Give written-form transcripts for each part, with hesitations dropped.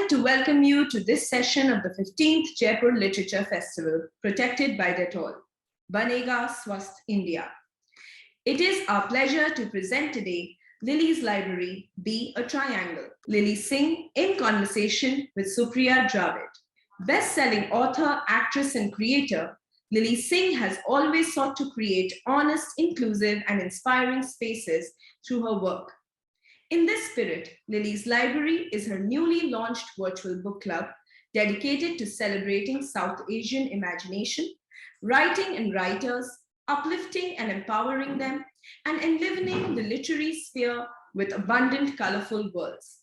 delighted to welcome you to this session of the 15th Jaipur Literature Festival, protected by Dettol, Banega Swasth India. It is our pleasure to present today Lilly's library, Be a Triangle. Lilly Singh in conversation with Supriya Dravid. Best-selling author, actress, and creator, Lilly Singh has always sought to create honest, inclusive, and inspiring spaces through her work. In this spirit, Lilly's library is her newly launched virtual book club dedicated to celebrating South Asian imagination, writing and writers, uplifting and empowering them, and enlivening the literary sphere with abundant, colorful worlds.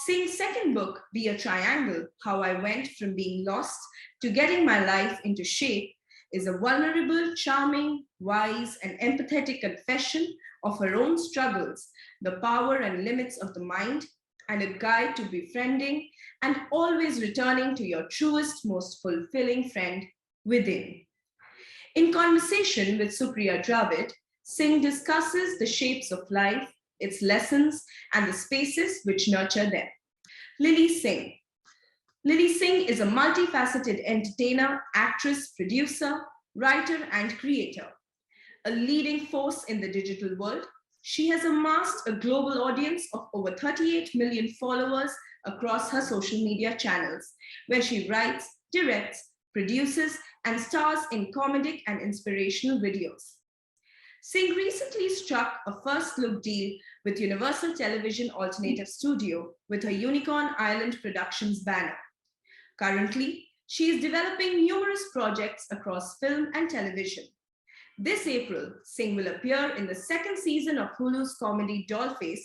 Singh's second book, Be a Triangle, How I Went from Being Lost to Getting My Life into Shape, is a vulnerable, charming, wise, and empathetic confession of her own struggles, the power and limits of the mind, and a guide to befriending and always returning to your truest, most fulfilling friend within. In conversation with Supriya Dravid, Singh discusses the shapes of life, its lessons, and the spaces which nurture them. Lilly Singh. Lilly Singh is a multifaceted entertainer, actress, producer, writer, and creator. A leading force in the digital world, she has amassed a global audience of over 38 million followers across her social media channels, where she writes, directs, produces, and stars in comedic and inspirational videos. Singh recently struck a first-look deal with Universal Television Alternative Studio with her Unicorn Island Productions banner. Currently, she is developing numerous projects across film and television. This April, Singh will appear in the second season of Hulu's comedy Dollface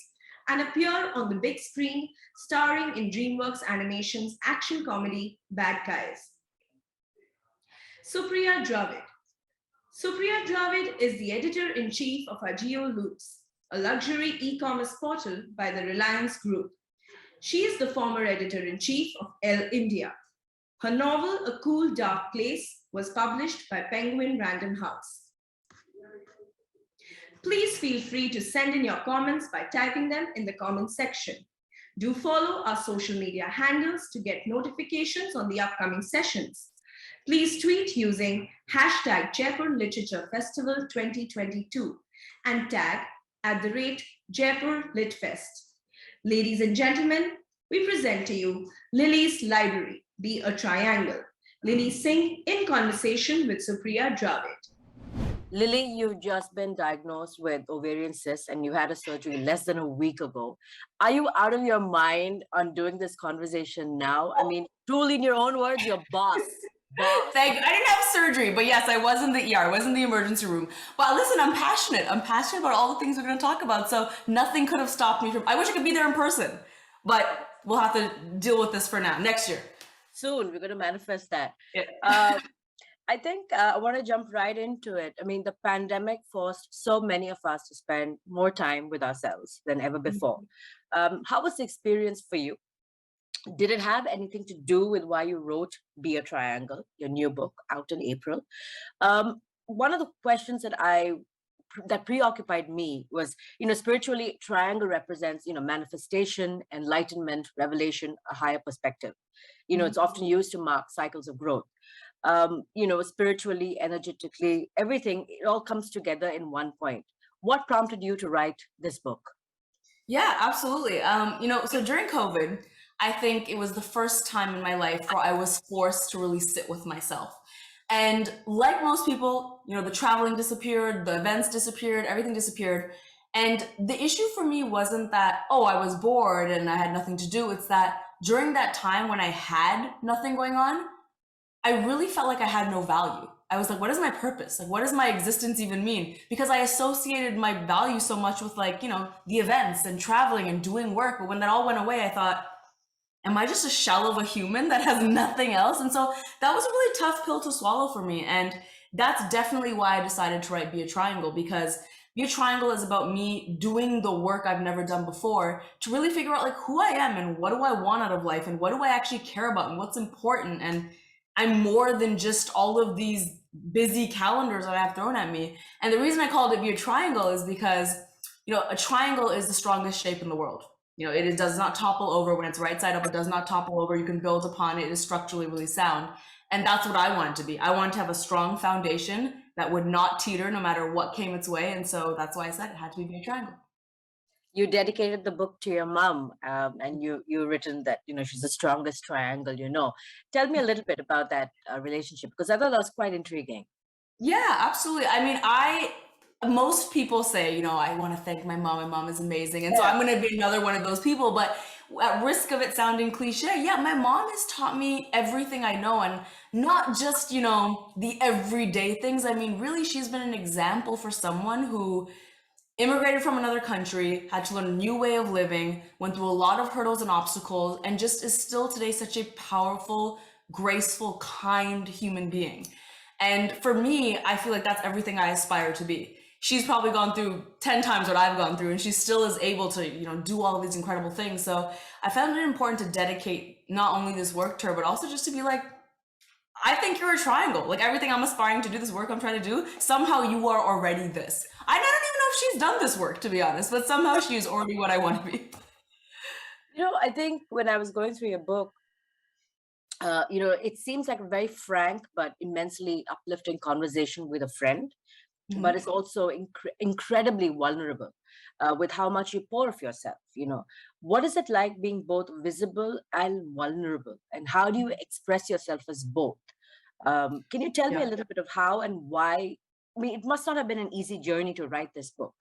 and appear on the big screen, starring in DreamWorks Animation's action comedy Bad Guys. Supriya Dravid. Supriya Dravid is the editor-in-chief of Ajio Loops, a luxury e-commerce portal by the Reliance Group. She is the former editor-in-chief of Elle India. Her novel, A Cool Dark Place, was published by Penguin Random House. Please feel free to send in your comments by typing them in the comments section. Do follow our social media handles to get notifications on the upcoming sessions. Please tweet using hashtag Jaipur Literature Festival 2022 and tag @Jaipur Litfest. Ladies and gentlemen, we present to you Lilly's library, Be a Triangle. Lilly Singh in conversation with Supriya Dravid. Lilly, you've just been diagnosed with ovarian cysts and you had a surgery less than a week ago. Are you out of your mind on doing this conversation now? I mean, truly in your own words, your boss. Thank you. I didn't have surgery, but yes, I was in the ER. I was in the emergency room. But listen, I'm passionate. I'm passionate about all the things we're going to talk about. So nothing could have stopped me from. I wish I could be there in person, but we'll have to deal with this for now. Next year. Soon, we're going to manifest that. Yeah. I think I want to jump right into it. I mean, the pandemic forced so many of us to spend more time with ourselves than ever before. How was the experience for you? Did it have anything to do with why you wrote Be a Triangle, your new book out in April? One of the questions that preoccupied me was, spiritually, triangle represents, manifestation, enlightenment, revelation, a higher perspective. It's often used to mark cycles of growth. Spiritually, energetically, everything, it all comes together in one point. What prompted you to write this book? Yeah, absolutely. So during COVID, I think it was the first time in my life where I was forced to really sit with myself. And like most people, the traveling disappeared, the events disappeared, everything disappeared. And the issue for me wasn't that, I was bored and I had nothing to do. It's that during that time when I had nothing going on, I really felt like I had no value. I was like, what is my purpose? Like, what does my existence even mean? Because I associated my value so much with the events and traveling and doing work. But when that all went away, I thought, am I just a shell of a human that has nothing else? And so that was a really tough pill to swallow for me. And that's definitely why I decided to write Be a Triangle, because Be a Triangle is about me doing the work I've never done before to really figure out who I am and what do I want out of life and what do I actually care about and what's important. And I'm more than just all of these busy calendars that I have thrown at me. And the reason I called it Be a Triangle is because, a triangle is the strongest shape in the world. It does not topple over when it's right side up. It does not topple over. You can build upon it. It is structurally really sound. And that's what I want it to be. I want to have a strong foundation that would not teeter no matter what came its way. And so that's why I said it had to be a triangle. You dedicated the book to your mom, and you written that she's the strongest triangle. Tell me a little bit about that relationship, because I thought that was quite intriguing. Yeah, absolutely. I mean, most people say, I want to thank my mom. My mom is amazing. And so I'm going to be another one of those people, but at risk of it sounding cliche, yeah, my mom has taught me everything I know, and not just, the everyday things. I mean, really, she's been an example for someone who immigrated from another country, had to learn a new way of living, went through a lot of hurdles and obstacles, and just is still today such a powerful, graceful, kind human being. And for me, I feel like that's everything I aspire to be. She's probably gone through 10 times what I've gone through, and she still is able to, do all of these incredible things. So I found it important to dedicate not only this work to her, but also just to be like, I think you're a triangle. Like, everything I'm aspiring to do, this work I'm trying to do, somehow you are already this. I don't even know if she's done this work, to be honest, but somehow she is already what I want to be. I think when I was going through your book, it seems like a very frank but immensely uplifting conversation with a friend, but it's also incredibly vulnerable with how much you pour of yourself. What is it like being both visible and vulnerable, and how do you express yourself as both? Can you tell me a little bit of how and why? I mean, it must not have been an easy journey to write this book,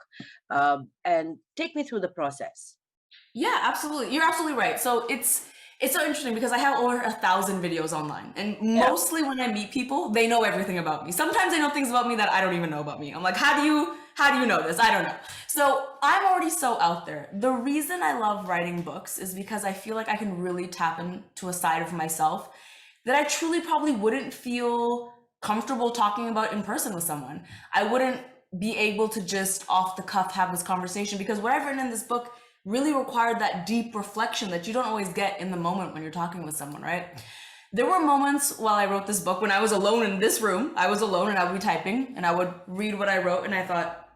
and take me through the process. Yeah, absolutely. You're absolutely right. So it's so interesting because I have over 1,000 videos online, and mostly when I meet people, they know everything about me. Sometimes they know things about me that I don't even know about me. I'm like, how do you know this? I don't know. So I'm already so out there. The reason I love writing books is because I feel like I can really tap into a side of myself that I truly probably wouldn't feel comfortable talking about in person with someone. I wouldn't be able to just off the cuff have this conversation, because what I've written in this book really required that deep reflection that you don't always get in the moment when you're talking with someone, right? There were moments while I wrote this book when I was alone in this room. I was alone and I would be typing and I would read what I wrote, and I thought,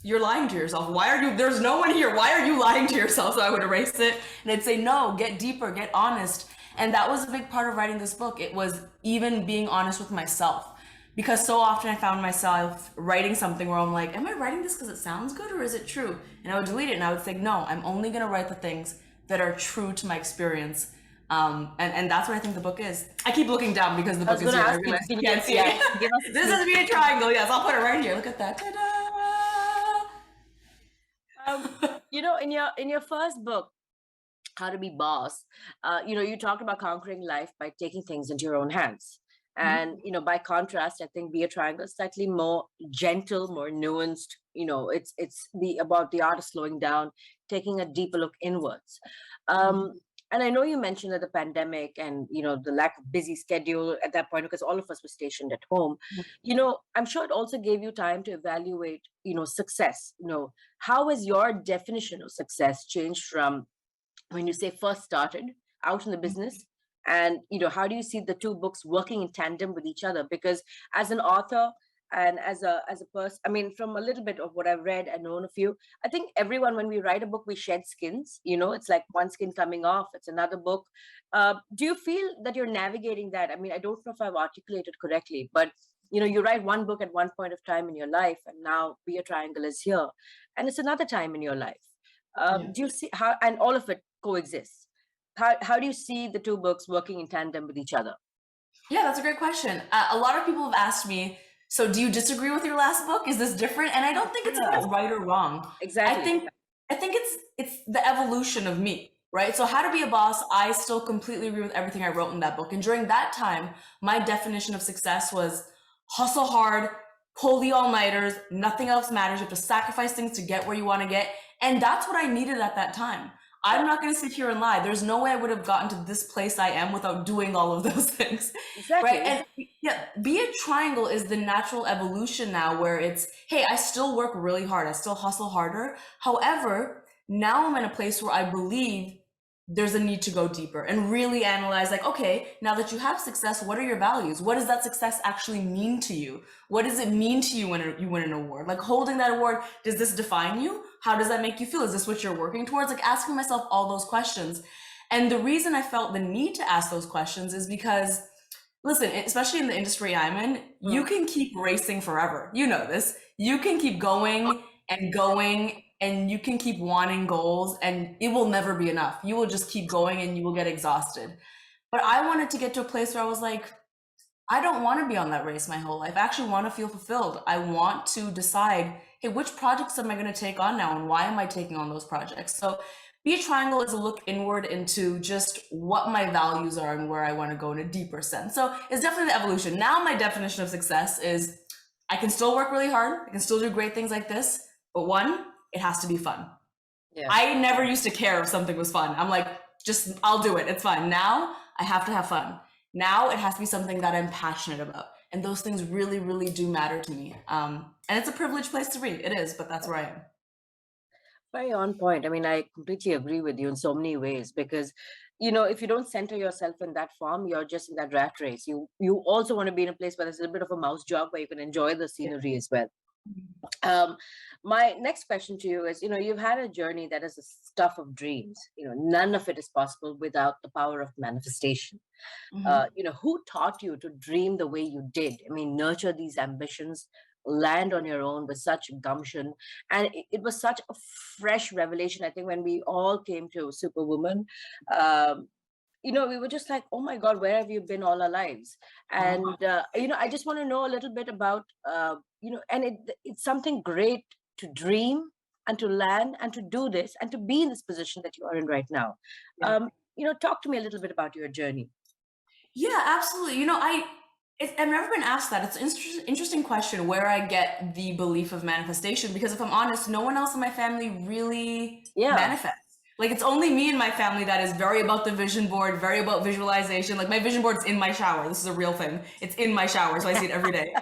you're lying to yourself. There's no one here. Why are you lying to yourself? So I would erase it and I'd say, no, get deeper, get honest. And that was a big part of writing this book. It was even being honest with myself. Because so often I found myself writing something where I'm like, am I writing this because it sounds good or is it true? And I would delete it and I would say, no, I'm only going to write the things that are true to my experience. And that's what I think the book is. I keep looking down because the book is here. I realize you can't see it. This is me a triangle. Yes, I'll put it right here. Look at that. Ta-da! In your first book, How to Be Boss, you talked about conquering life by taking things into your own hands. And, by contrast, I think Be a Triangle is slightly more gentle, more nuanced. It's about the art of slowing down, taking a deeper look inwards. And I know you mentioned that the pandemic and, the lack of busy schedule at that point, because all of us were stationed at home, I'm sure it also gave you time to evaluate, success. How has your definition of success changed from when you say first started out in the business? And, how do you see the two books working in tandem with each other? Because as an author and as a person, I mean, from a little bit of what I've read and known of you, I think everyone, when we write a book, we shed skins, it's like one skin coming off, it's another book. Do you feel that you're navigating that? I mean, I don't know if I've articulated correctly, but, you write one book at one point of time in your life, and now Be a Triangle is here, and it's another time in your life. Do you see how, and all of it coexists? How do you see the two books working in tandem with each other? Yeah, that's a great question. A lot of people have asked me, so do you disagree with your last book? Is this different? And I don't think it's about right or wrong. Exactly. I think it's the evolution of me, right? So How to Be a Boss, I still completely agree with everything I wrote in that book. And during that time, my definition of success was hustle hard, pull the all-nighters, nothing else matters. You have to sacrifice things to get where you want to get. And that's what I needed at that time. I'm not going to sit here and lie. There's no way I would have gotten to this place I am without doing all of those things. Exactly. Right? And Be a Triangle is the natural evolution now, where it's, hey, I still work really hard. I still hustle harder. However, now I'm in a place where I believe there's a need to go deeper and really analyze, like, okay, now that you have success, what are your values? What does that success actually mean to you? What does it mean to you when you win an award? Like, holding that award, does this define you? How does that make you feel? Is this what you're working towards? Like, asking myself all those questions. And the reason I felt the need to ask those questions is because, listen, especially in the industry I'm in, you can keep racing forever. You know this. You can keep going and going, and you can keep wanting goals, and it will never be enough. You will just keep going and you will get exhausted. But I wanted to get to a place where I was like, I don't want to be on that race my whole life. I actually want to feel fulfilled. I want to decide, hey, which projects am I going to take on now, and why am I taking on those projects? So Be a Triangle is a look inward into just what my values are and where I want to go in a deeper sense. So it's definitely the evolution. Now my definition of success is I can still work really hard. I can still do great things like this. But one, it has to be fun. Yeah. I never used to care if something was fun. I'm like, just, I'll do it. It's fun. Now I have to have fun. Now it has to be something that I'm passionate about. And those things really, really do matter to me. And it's a privileged place to be. It is, but that's where I am. Very on point. I mean, I completely agree with you in so many ways, because, you know, if you don't center yourself in that form, you're just in that rat race. You also want to be in a place where there's a bit of a mouse job where you can enjoy the scenery as well. My next question to you is, you know, you've had a journey that is the stuff of dreams. You know, none of it is possible without the power of manifestation. You know, who taught you to dream the way you did? I mean, nurture these ambitions, land on your own with such gumption. And it was such a fresh revelation, I think, when we all came to Superwoman. You know, we were just like, oh my God, where have you been all our lives? And, you know, I just want to know a little bit about, you know, and it's something great to dream and to land and to do this and to be in this position that you are in right now. You know, talk to me a little bit about your journey. Yeah, absolutely. You know, I've never been asked that. It's an interesting question where I get the belief of manifestation, because if I'm honest, no one else in my family really manifests. Like, it's only me and my family that is very about the vision board, very about visualization. Like, my vision board's in my shower. This is a real thing. It's in my shower, so I see it every day.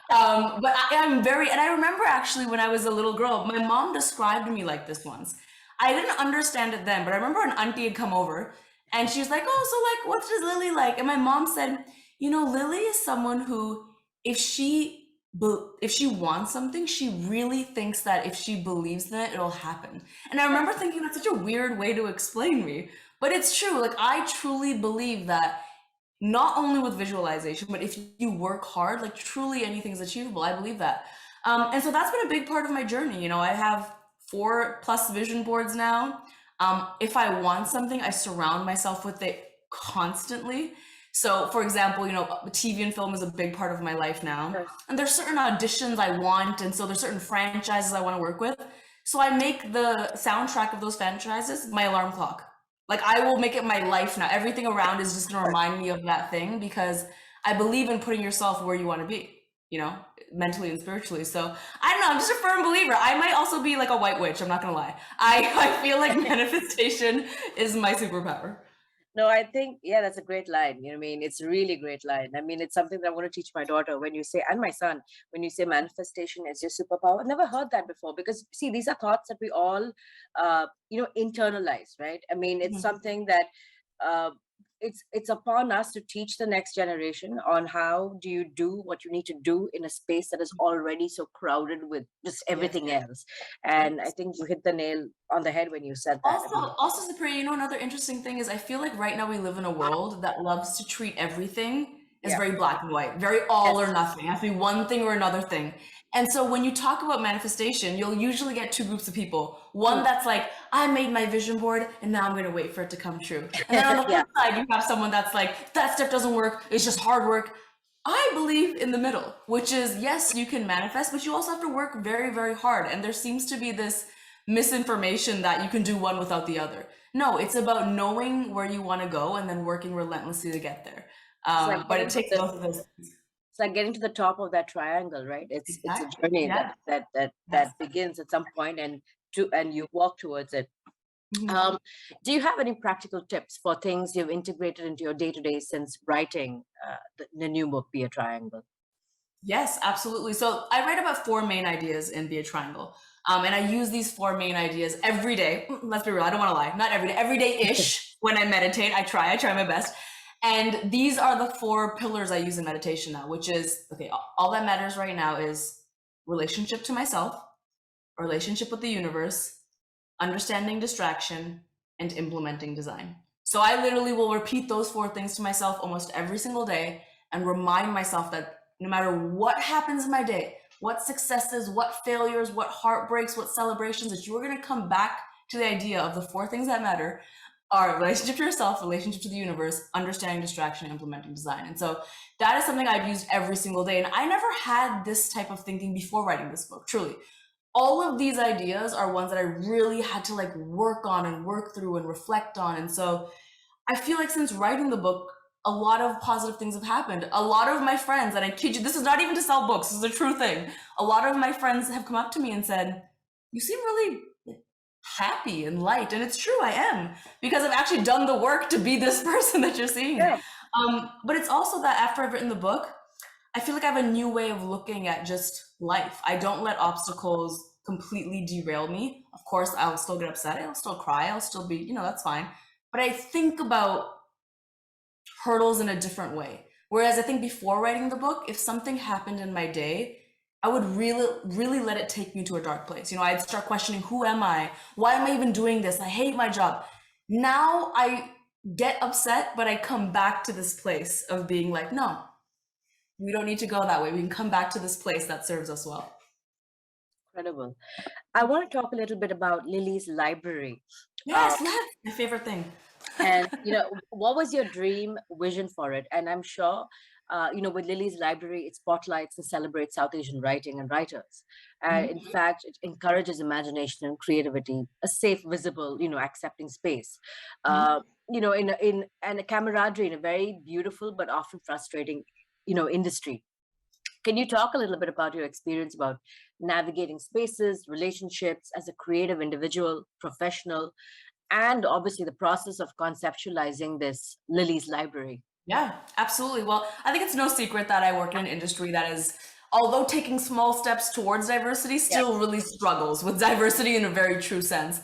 But I'm very, and I remember actually when I was a little girl, my mom described me like this once. I didn't understand it then, but I remember an auntie had come over and she was like, oh, so like, what does Lily like? And my mom said, you know, Lily is someone who, if she wants something, she really thinks that if she believes in it, it'll happen. And I remember thinking that's such a weird way to explain me, but it's true. Like, I truly believe that not only with visualization, but if you work hard, like, truly anything is achievable. I believe that. And so that's been a big part of my journey. You know, I have 4+ vision boards now. If I want something, I surround myself with it constantly. So, for example, you know, TV and film is a big part of my life now. Sure. And there's certain auditions I want, and so there's certain franchises I want to work with. So I make the soundtrack of those franchises my alarm clock. Like, I will make it my life now. Everything around is just going to remind me of that thing, because I believe in putting yourself where you want to be, you know, mentally and spiritually. So I don't know, I'm just a firm believer. I might also be like a white witch, I'm not going to lie. I feel like manifestation is my superpower. No, I think, yeah, that's a great line. You know what I mean? It's a really great line. I mean, it's something that I want to teach my daughter when you say, and my son, when you say manifestation is your superpower. I've never heard that before, because see, these are thoughts that we all, you know, internalize, right? I mean, it's something that it's upon us to teach the next generation on how do you do what you need to do in a space that is already so crowded with just everything else. And I think you hit the nail on the head when you said that. Also, Supriya, you know, another interesting thing is I feel like right now we live in a world that loves to treat everything as very black and white, very all or nothing. It has to be one thing or another thing. And so when you talk about manifestation, you'll usually get 2 groups of people. One that's like, I made my vision board and now I'm going to wait for it to come true. And then on the flip side, you have someone that's like, that stuff doesn't work. It's just hard work. I believe in the middle, which is, yes, you can manifest, but you also have to work very, very hard. And there seems to be this misinformation that you can do one without the other. No, it's about knowing where you want to go and then working relentlessly to get there. But it takes both of those things. It's like getting to the top of that triangle, right? It's a journey that begins at some point, and you walk towards it. Do you have any practical tips for things you've integrated into your day-to-day since writing the new book, Be a Triangle? Yes, absolutely. So I write about 4 main ideas in Be a Triangle. And I use these 4 main ideas every day. Let's be real, I don't want to lie. Not every day, every day-ish. when I meditate. I try my best. And these are the 4 pillars I use in meditation now, which is, okay, all that matters right now is relationship to myself, relationship with the universe, understanding distraction, and implementing design. So I literally will repeat those 4 things to myself almost every single day and remind myself that no matter what happens in my day, what successes, what failures, what heartbreaks, what celebrations, that you are going to come back to the idea of the 4 things that matter are relationship to yourself, relationship to the universe, understanding distraction, implementing design. And so that is something I've used every single day. And I never had this type of thinking before writing this book, truly. All of these ideas are ones that I really had to like work on and work through and reflect on. And so I feel like since writing the book, a lot of positive things have happened. A lot of my friends, and I kid you, this is not even to sell books, this is a true thing. A lot of my friends have come up to me and said, you seem really happy and light. And it's true, I am, because I've actually done the work to be this person that you're seeing. Yeah. But it's also that after I've written the book, I feel like I have a new way of looking at just life. I don't let obstacles completely derail me. Of course, I'll still get upset. I'll still cry. I'll still be, that's fine. But I think about hurdles in a different way. Whereas I think before writing the book, if something happened in my day, I would really let it take me to a dark place. I'd start questioning, who am I? Why am I even doing this? I hate my job. Now I get upset, but I come back to this place of being like, no, we don't need to go that way. We can come back to this place that serves us well. Incredible. I want to talk a little bit about Lily's library. Yes, my favorite thing. And, what was your dream vision for it? And I'm sure, with Lily's library, it spotlights and celebrates South Asian writing and writers. In fact, it encourages imagination and creativity, a safe, visible, accepting space. In a camaraderie in a very beautiful but often frustrating, industry. Can you talk a little bit about your experience about navigating spaces, relationships as a creative individual, professional, and obviously the process of conceptualizing this Lily's library? Yeah, absolutely. Well, I think it's no secret that I work in an industry that is, although taking small steps towards diversity, still really struggles with diversity in a very true sense.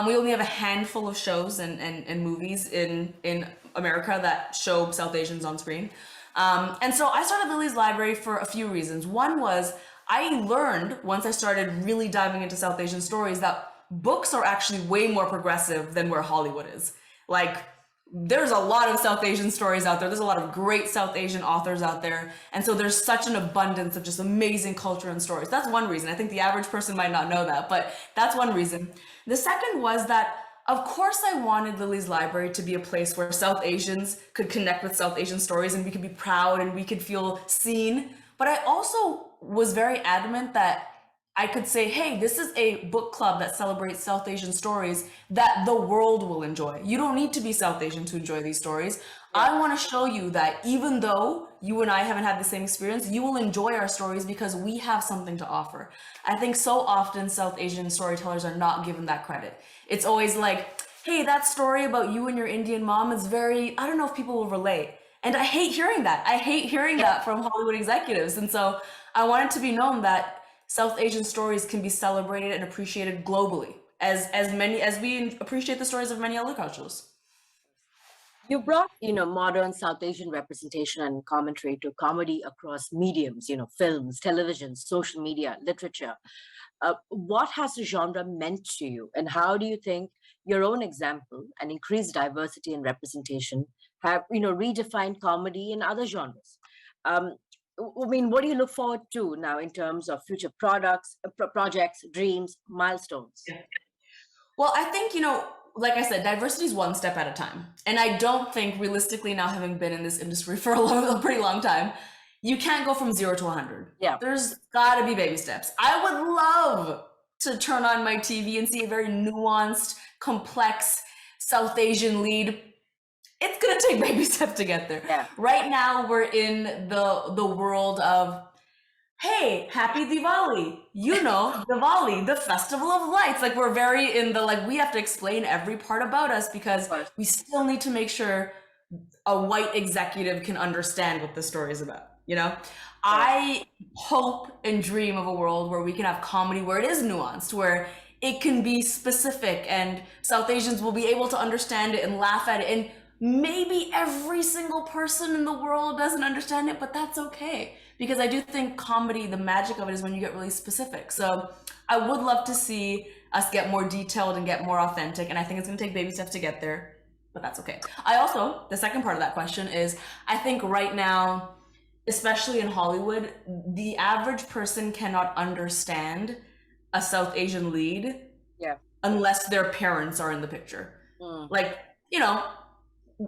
We only have a handful of shows and movies in America that show South Asians on screen. And so I started Lily's Library for a few reasons. One was I learned once I started really diving into South Asian stories that books are actually way more progressive than where Hollywood is. Like, there's a lot of South Asian stories out there. There's a lot of great South Asian authors out there. And so there's such an abundance of just amazing culture and stories. That's one reason. I think the average person might not know that, but that's one reason. The second was that, of course, I wanted Lily's Library to be a place where South Asians could connect with South Asian stories and we could be proud and we could feel seen. But I also was very adamant that I could say, hey, this is a book club that celebrates South Asian stories that the world will enjoy. You don't need to be South Asian to enjoy these stories. I want to show you that even though you and I haven't had the same experience, you will enjoy our stories because we have something to offer. I think so often South Asian storytellers are not given that credit. It's always like, hey, that story about you and your Indian mom is very, I don't know if people will relate. And I hate hearing that. I hate hearing that from Hollywood executives. And so I want it to be known that South Asian stories can be celebrated and appreciated globally, as we appreciate the stories of many other cultures. You brought, modern South Asian representation and commentary to comedy across mediums, films, television, social media, literature. What has the genre meant to you, and how do you think your own example and increased diversity and representation have, redefined comedy in other genres? What do you look forward to now in terms of future projects, dreams, milestones? Well, I think, like I said, diversity is one step at a time. And I don't think realistically, now having been in this industry for a pretty long time, you can't go from 0 to 100. Yeah. There's got to be baby steps. I would love to turn on my TV and see a very nuanced, complex South Asian lead. It's going to take baby steps to get there. Yeah. Right now, we're in the world of, hey, happy Diwali. Diwali, the festival of lights. Like, we're very in the, we have to explain every part about us because we still need to make sure a white executive can understand what the story is about, I hope and dream of a world where we can have comedy where it is nuanced, where it can be specific and South Asians will be able to understand it and laugh at it. And maybe every single person in the world doesn't understand it, but that's okay. Because I do think comedy, the magic of it is when you get really specific. So I would love to see us get more detailed and get more authentic. And I think it's going to take baby steps to get there, but that's okay. I also, the second part of that question is, I think right now, especially in Hollywood, the average person cannot understand a South Asian lead unless their parents are in the picture. Like, you know,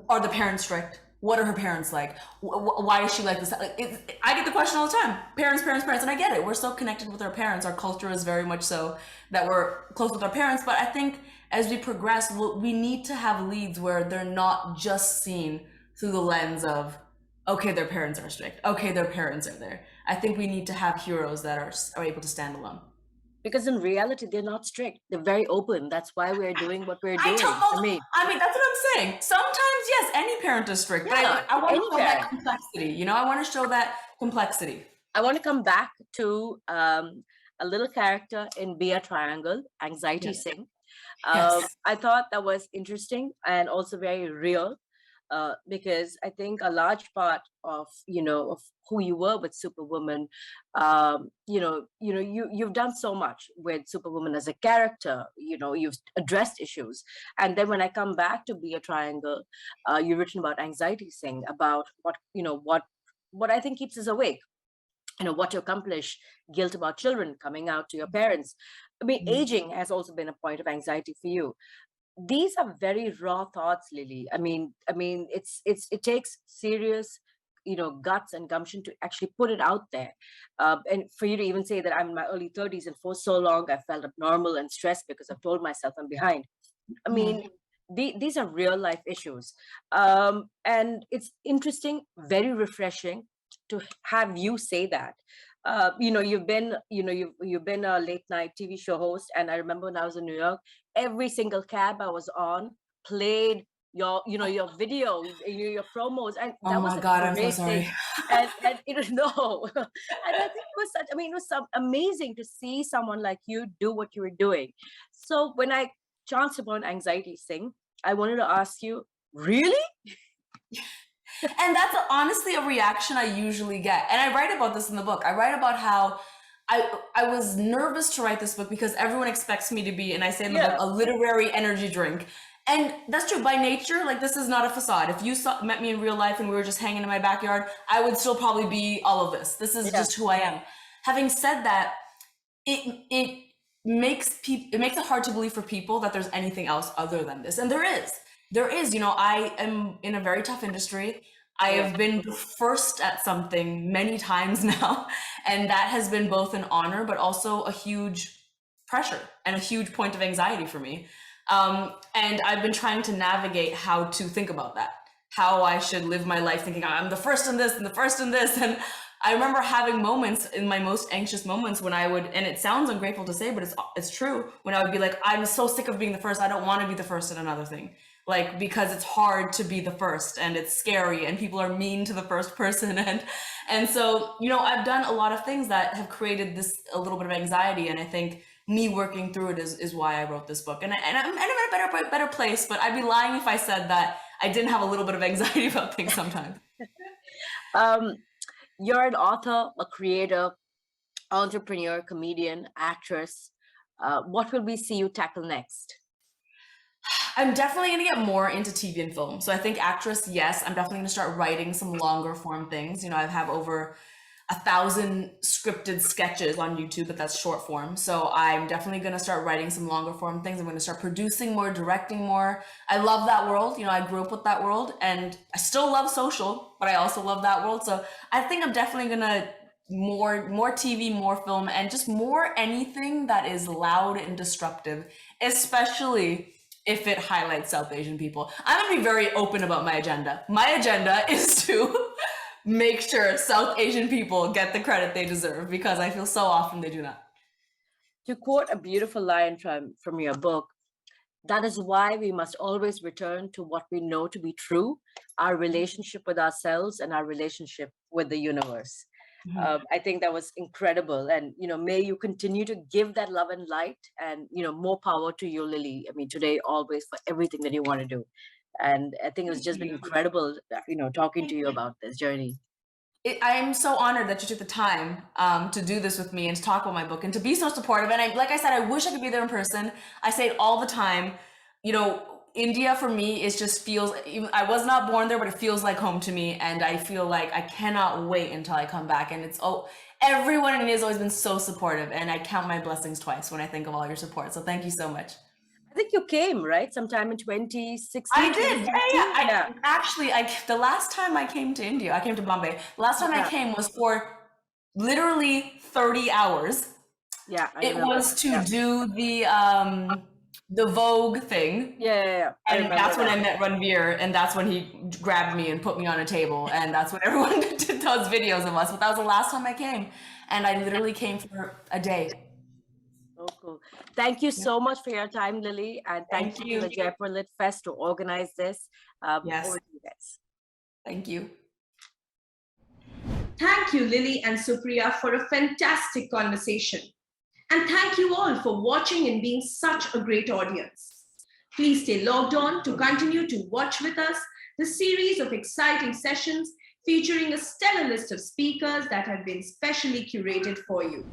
are the parents strict? What are her parents like? Why is she like this? I get the question all the time. Parents, and I get it. We're so connected with our parents. Our culture is very much so that we're close with our parents. But I think as we progress, we need to have leads where they're not just seen through the lens of, okay, their parents are strict. Okay, their parents are there. I think we need to have heroes that are able to stand alone. Because in reality, they're not strict. They're very open. That's why we're doing what we're doing. I mean, that's what I'm saying. Sometimes, yes, any parent is strict, but I want to show that complexity. You know, I want to show that complexity. I want to come back to a little character in Be a Triangle, Anxiety Singh. I thought that was interesting and also very real. Because I think a large part of of who you were with Superwoman, you've done so much with Superwoman as a character. You've addressed issues, and then when I come back to Be a Triangle, you've written about Anxiety Singh, about what I think keeps us awake. What to accomplish, guilt about children coming out to your parents. I mean, aging has also been a point of anxiety for you. These are very raw thoughts, Lilly. I mean, it takes serious, guts and gumption to actually put it out there. And for you to even say that I'm in my early 30s and for so long I felt abnormal and stressed because I've told myself I'm behind. I mean, these are real life issues. And it's interesting, very refreshing to have you say that. You've been a late night TV show host, and I remember when I was in New York, every single cab I was on played your video, your promos, and that was I'm so sorry. And and I think it was it was amazing to see someone like you do what you were doing. So when I chanced upon Anxiety Singh, I wanted to ask you, really? And that's honestly a reaction I usually get. And I write about this in the book. I write about how I was nervous to write this book because everyone expects me to be, and I say in the book, a literary energy drink. And that's true. By nature, like, this is not a facade. If you met me in real life and we were just hanging in my backyard, I would still probably be all of this. This is just who I am. Having said that, it makes it hard to believe for people that there's anything else other than this. And there is. I am in a very tough industry. I have been first at something many times now, and that has been both an honor, but also a huge pressure and a huge point of anxiety for me. And I've been trying to navigate how to think about that, how I should live my life thinking I'm the first in this and the first in this. And I remember having moments in my most anxious moments when I would, and it sounds ungrateful to say, but it's true, when I would be like, I'm so sick of being the first. I don't want to be the first in another thing. Like, because it's hard to be the first and it's scary and people are mean to the first person. And so, I've done a lot of things that have created a little bit of anxiety. And I think me working through it is why I wrote this book. And I'm in a better place, but I'd be lying if I said that I didn't have a little bit of anxiety about things sometimes. You're an author, a creator, entrepreneur, comedian, actress. What will we see you tackle next? I'm definitely going to get more into TV and film. So I think actress, yes, I'm definitely going to start writing some longer form things. I have over 1,000 scripted sketches on YouTube, but that's short form. So I'm definitely going to start writing some longer form things. I'm going to start producing more, directing more. I love that world. I grew up with that world, and I still love social, but I also love that world. So I think I'm definitely going to more TV, more film, and just more anything that is loud and disruptive, especially if it highlights South Asian people. I'm going to be very open about my agenda. My agenda is to make sure South Asian people get the credit they deserve, because I feel so often they do not. To quote a beautiful line from your book, that is why we must always return to what we know to be true, our relationship with ourselves and our relationship with the universe. I think that was incredible. And, may you continue to give that love and light, and, more power to you, Lily. I mean, today, always, for everything that you want to do. And I think it's just been incredible, talking to you about this journey. I am so honored that you took the time to do this with me and to talk about my book and to be so supportive. And like I said, I wish I could be there in person. I say it all the time. India for me I was not born there, but it feels like home to me. And I feel like I cannot wait until I come back. And everyone in India has always been so supportive. And I count my blessings twice when I think of all your support. So thank you so much. I think you came, right? Sometime in 2016. I did. Yeah. Actually, the last time I came to India, I came to Bombay. The last time I came was for literally 30 hours. Yeah. It was to do the Vogue thing. Yeah. And that's when I met Ranveer, and that's when he grabbed me and put me on a table, and that's when everyone did those videos of us. But that was the last time I came, and I literally came for a day. Oh, cool. Thank you so much for your time, Lily. And thank you to the Jaipur Lit Fest to organize this. Yes. Over to you guys. Thank you. Thank you, Lily and Supriya, for a fantastic conversation. And thank you all for watching and being such a great audience. Please stay logged on to continue to watch with us the series of exciting sessions featuring a stellar list of speakers that have been specially curated for you.